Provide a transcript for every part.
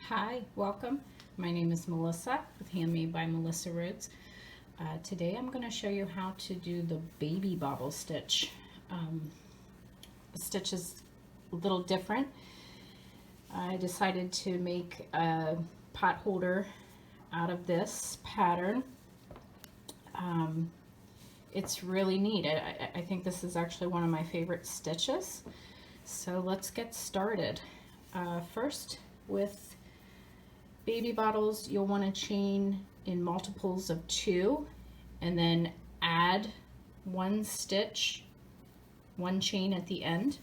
Hi, welcome. My name is Melissa with Handmade by Melissa Rhoads. Today I'm going to show you how to do the baby bobble stitch. The stitch is a little different. I decided to make a pot holder out of this pattern. It's really neat. I think this is actually one of my favorite stitches. So let's get started. First, with baby bottles, you'll want to chain in multiples of 2 and then add 1 stitch, 1 chain at the end.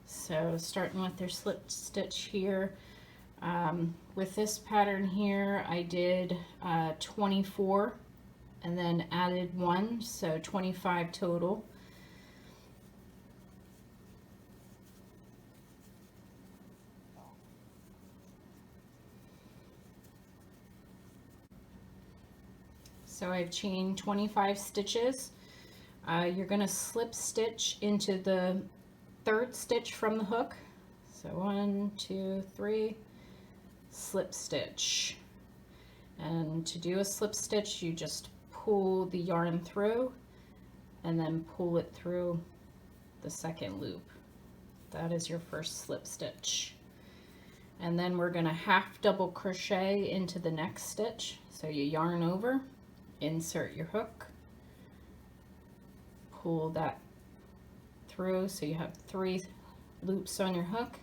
So starting with their slip stitch here, with this pattern here I did 24 and then added 1, so 25 total. So I've chained 25 stitches. You're going to slip stitch into the 3rd stitch from the hook. So 1, 2, 3, slip stitch. And to do a slip stitch, you just pull the yarn through and then pull it through the 2nd loop. That is your first slip stitch. And then we're going to half double crochet into the next stitch. So you yarn over, insert your hook, pull that through so you have 3 loops on your hook,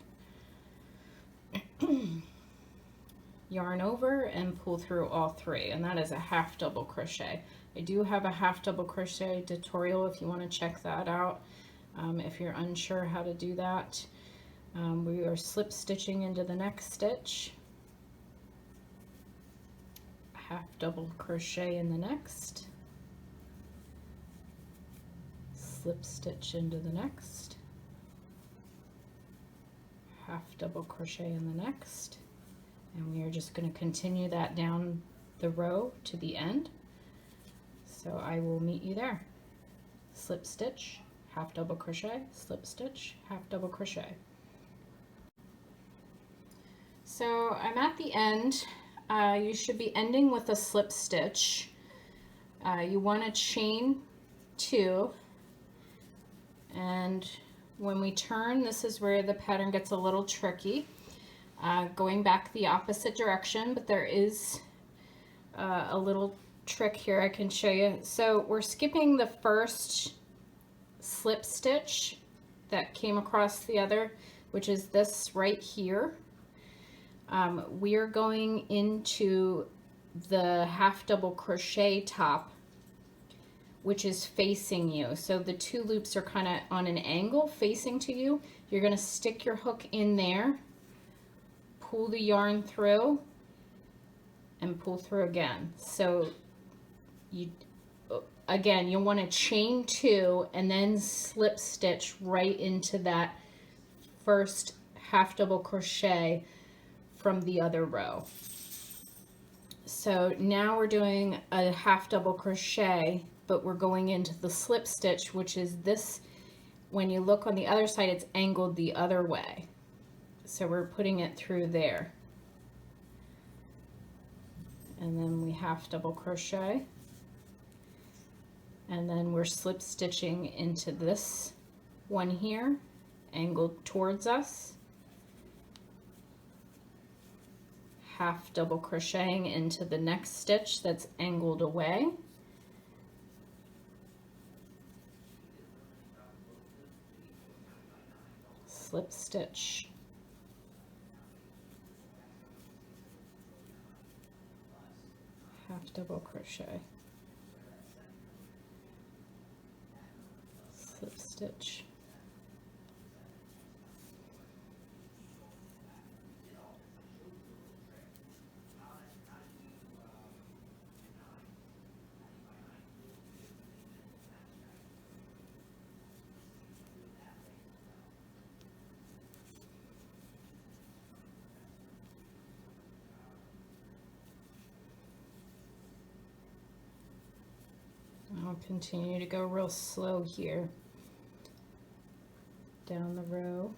yarn over and pull through all 3, and that is a half double crochet. I do have a half double crochet tutorial if you want to check that out. If you're unsure how to do that, we are slip stitching into the next stitch, half double crochet in the next, slip stitch into the next, half double crochet in the next, and we are just going to continue that down the row to the end. So I will meet you there. Slip stitch, half double crochet, slip stitch, half double crochet. So I'm at the end. You should be ending with a slip stitch. You want to chain 2, and when we turn, this is where the pattern gets a little tricky, going back the opposite direction, but there is a little trick here I can show you. So we're skipping the first slip stitch that came across the other, which is this right here. We are going into the half double crochet top, which is facing you. So the 2 loops are kind of on an angle facing to you. You're going to stick your hook in there, pull the yarn through, and pull through again. So you'll want to chain 2 and then slip stitch right into that first half double crochet from the other row. So now we're doing a half double crochet, but we're going into the slip stitch, which is this. When you look on the other side, it's angled the other way. So we're putting it through there. And then we half double crochet. And then we're slip stitching into this one here, angled towards us. Half double crocheting into the next stitch that's angled away. Slip stitch. Half double crochet. Slip stitch. I'll continue to go real slow here down the row.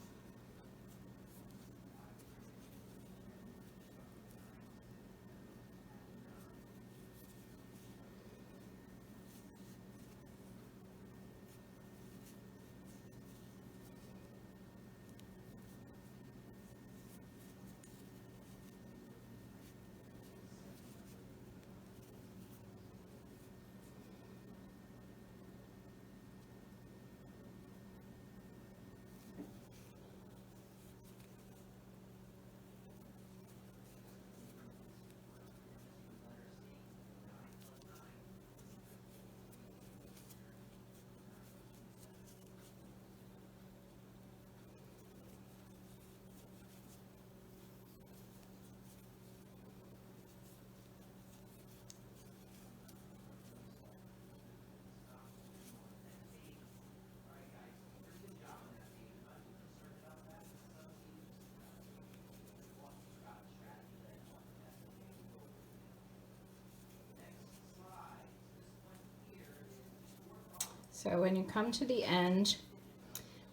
So when you come to the end,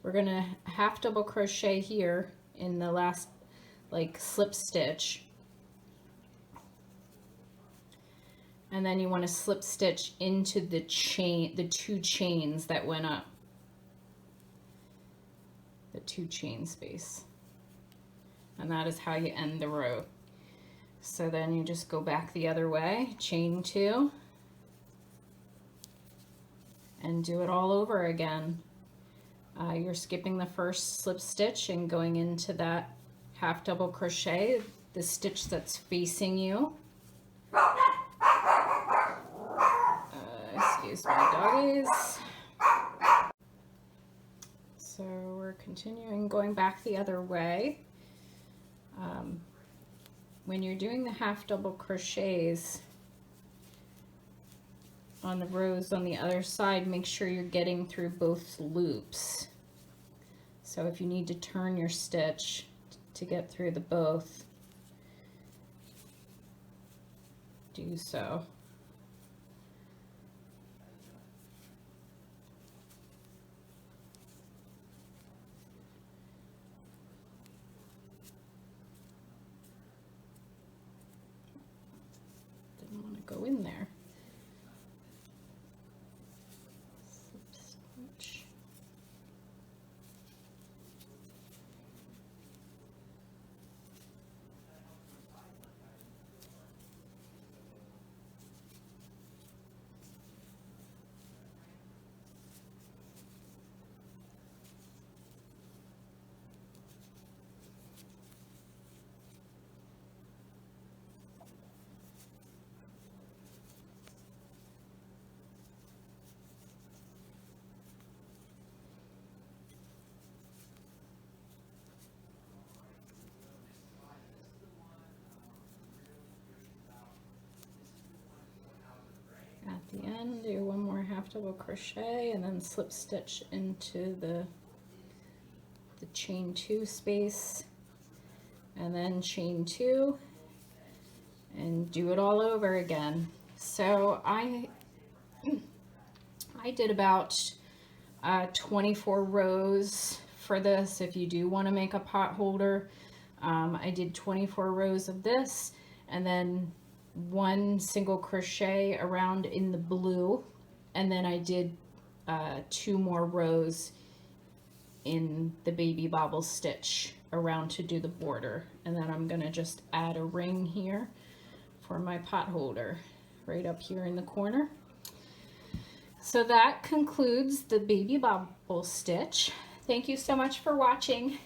we're gonna half double crochet here in the last like slip stitch, and then you want to slip stitch into the chain, the 2 chains that went up, the 2 chain space, and that is how you end the row. So then you just go back the other way, chain 2, and do it all over again. You're skipping the first slip stitch and going into that half double crochet, the stitch that's facing you. Excuse my doggies. So we're continuing going back the other way. When you're doing the half double crochets on the rows on the other side, make sure you're getting through both loops. So if you need to turn your stitch to get through the both, do so. Didn't want to go in there. At the end, do one more half double crochet and then slip stitch into the chain 2 space, and then chain 2, and do it all over again. So I did about 24 rows for this. If you do want to make a pot holder, I did 24 rows of this, and then 1 single crochet around in the blue, and then I did 2 more rows in the baby bobble stitch around to do the border, and then I'm gonna just add a ring here for my pot holder right up here in the corner. So that concludes the baby bobble stitch. Thank you so much for watching.